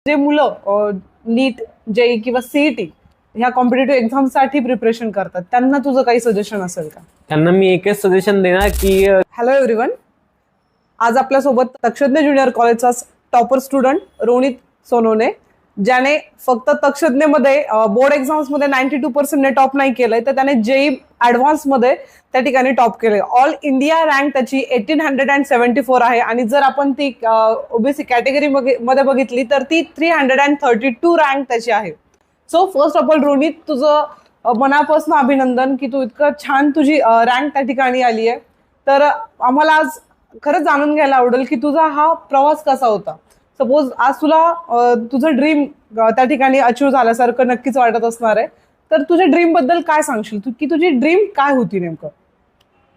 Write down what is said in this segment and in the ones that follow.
जे मुलं नीट जेई किंवा सीईटी ह्या कॉम्पिटेटिव्ह एक्झामसाठी प्रिपरेशन करतात त्यांना तुझं काही सजेशन असेल का? त्यांना मी एकच सजेशन देणार की हॅलो एव्हरीवन, आज आपल्यासोबत तक्षज्ञ ज्युनियर कॉलेजचा टॉपर स्टुडंट रोनित सोनवणे, ज्याने फक्त तक्षज्ञमध्ये बोर्ड एक्झाम्स मध्ये 92% ने टॉप नाही केलंय, तर त्याने जेई ऍडव्हान्स मध्ये त्या ठिकाणी टॉप केलंय. ऑल इंडिया रँक त्याची 1874 आहे आणि जर आपण ती ओबीसी कॅटेगरी मध्ये बघितली तर ती 332 रँक त्याची आहे. So first of all Ronit, तुझं मनापासून अभिनंदन की तू इतकं छान तुझी रँक त्या ठिकाणी आली आहे. तर आम्हाला आज खरंच जाणून घ्यायला आवडेल की तुझा हा प्रवास कसा होता. सपोज आज तुला तुझं ड्रीम त्या ठिकाणी अचीव झाल्यासारखं नक्कीच वाटत असणार आहे, तर तुझ्या ड्रीम बद्दल काय सांगशील तू, की तुझी ड्रीम काय होती नेमकं?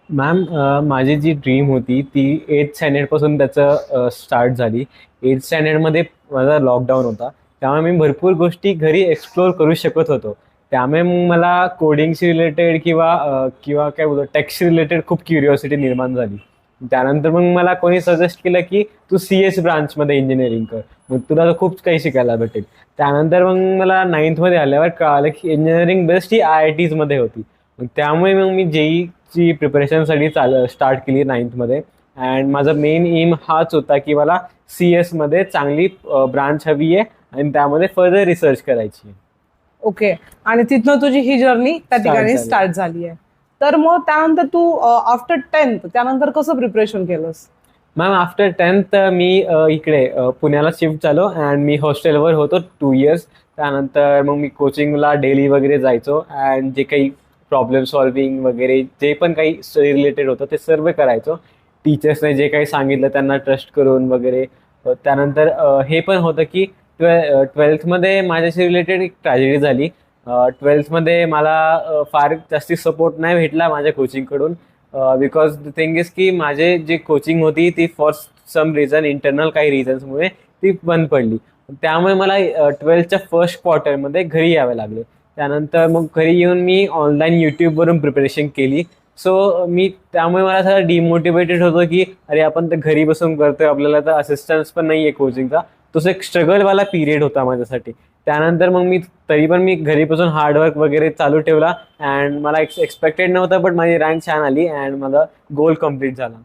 मॅम, माझी जी ड्रीम होती ती 8th स्टँडर्ड पासून त्याचं स्टार्ट झाली. 8th स्टँडर्डमध्ये माझा लॉकडाऊन होता, त्यामुळे मी भरपूर गोष्टी घरी एक्सप्लोअर करू शकत होतो. त्यामुळे मग मला कोडिंगशी रिलेटेड किंवा काय बोलतो टेक्सशी रिलेटेड खूप क्युरिओसिटी निर्माण झाली. त्यानंतर मग मला कोणी सजेस्ट केलं की तू CS ब्रांचमध्ये इंजिनिअरिंग कर, मग तुला तर खूप काही शिकायला भेटेल. त्यानंतर मग मला 9th आल्यावर कळालं की इंजिनिअरिंग बेस्ट ही IITsमध्ये होती. मग त्यामुळे मग मी जेईची प्रिपरेशनसाठी स्टार्ट केली 9th. अँड माझा मेन एम हाच होता की मला CS चांगली ब्रांच हवी आहे आणि त्यामध्ये फर्दर रिसर्च करायची आहे. ओके, आणि तिथनं तुझी ही जर्नी त्या ठिकाणी स्टार्ट झाली आहे. तर मग त्यानंतर तू आफ्टर 10th त्यानंतर कसं प्रिपरेशन केलंस? मॅम, आफ्टर 10th मी इकडे पुण्याला शिफ्ट झालो अँड मी हॉस्टेलवर होतो 2 years. त्यानंतर मग मी कोचिंगला डेली वगैरे जायचो अँड जे काही प्रॉब्लेम सॉल्विंग वगैरे जे पण काही स्टडी रिलेटेड होतं ते सर्व करायचो. टीचर्सने जे काही सांगितलं त्यांना ट्रस्ट करून वगैरे. त्यानंतर हे पण होतं की 12th माझ्याशी रिलेटेड एक ट्रॅजेडी झाली. 12th मला फार जास्ती सपोर्ट नाही भेटला माझ्या कोचिंगकडून. बिकॉज द थिंग इज की माझे जे कोचिंग होती ती फॉर सम रिझन, इंटरनल काही रिझन्समुळे ती बंद पडली. त्यामुळे मला 12thच्या फर्स्ट क्वार्टरमध्ये घरी यावं लागलं. त्यानंतर मग घरी येऊन मी ऑनलाईन यूट्यूबवरून प्रिपरेशन केली. सो त्यामुळे मला थोडं डिमोटिवेटेड होतो की अरे आपण तर घरी बसून करतोय, आपल्याला तर असिस्टन्स पण नाही आहे कोचिंगचा. तो एक स्ट्रगलवाला पिरियड होता माझ्यासाठी. त्यानंतर मग तरी पण मी घरी बसून हार्डवर्क वगैरे चालू ठेवला अँड मला एक्सपेक्टेड नव्हतं, बट माझी रँक छान आली अँड माझा गोल कम्प्लीट झाला.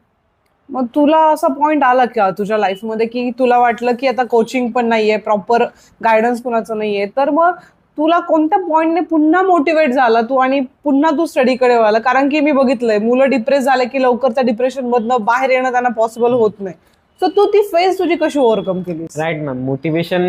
मग तुला असा पॉइंट आला का तुझ्या लाईफमध्ये की तुला वाटलं की आता कोचिंग पण नाहीये, प्रॉपर गायडन्स कुणाचं नाहीये, तर मग तुला कोणत्या पॉइंटने पुन्हा मोटिवेट झाला तू आणि पुन्हा तू स्टडीकडे वळाला? कारण की मी बघितलंय मुलं डिप्रेस झाले की लवकर त्या डिप्रेशन मधनं बाहेर येणं त्यांना पॉसिबल होत नाही. सो तू ती फेज तुझी कशी ओव्हरकम केलीस? Right ma'am, motivation